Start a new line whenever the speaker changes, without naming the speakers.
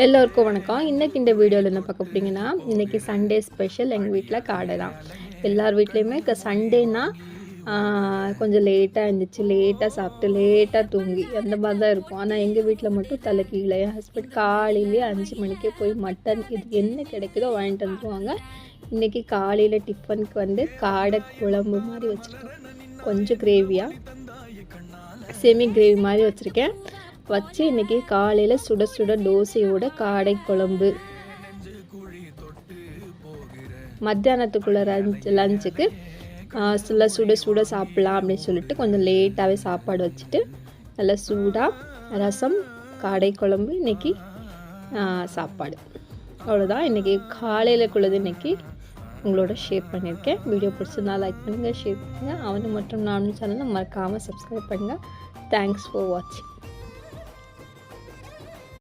எல்லோருக்கும் வணக்கம். இன்றைக்கி இந்த வீடியோவில் என்ன பார்க்க போகிறீங்கன்னா, இன்றைக்கி சண்டே ஸ்பெஷல் எங்கள் வீட்டில் காடை தான். எல்லார் வீட்லேயுமே சண்டேனா கொஞ்சம் லேட்டாக எழுந்திரிச்சு, லேட்டாக சாப்பிட்டு, லேட்டாக தூங்கி அந்த மாதிரி தான் இருக்கும். ஆனால் எங்கள் வீட்டில் மட்டும் தலை கீழே என் ஹஸ்பண்ட் காலையிலேயே 5 மணிக்கே போய் மட்டன் இது என்ன கிடைக்குதோ வாங்கிட்டு வந்துடுவாங்க. இன்றைக்கி காலையில் டிஃபனுக்கு வந்து காடை குழம்பு மாதிரி வச்சுருக்கேன். கொஞ்சம் கிரேவியாக செமி கிரேவி மாதிரி வச்சுருக்கேன். வச்சு இன்றைக்கி காலையில் சுட சுட தோசையோட காடை குழம்பு, மத்தியானத்துக்குள்ளே லஞ்சுக்கு நல்லா சுட சுட சாப்பிட்லாம் அப்படின்னு சொல்லிட்டு கொஞ்சம் லேட்டாகவே சாப்பாடு வச்சுட்டு நல்லா சூடாக ரசம், காடை குழம்பு இன்றைக்கி சாப்பாடு. அவ்வளோதான் இன்றைக்கி காலையிலக்குள்ளது இன்றைக்கி உங்களோட ஷேர் பண்ணியிருக்கேன். வீடியோ பிடிச்சிருந்தா லைக் பண்ணுங்கள், ஷேர் பண்ணுங்கள். அவனு மற்றும் நானும் சேனலை மறக்காமல் சப்ஸ்கிரைப் பண்ணுங்கள். தேங்க்ஸ் ஃபார் வாட்சிங்.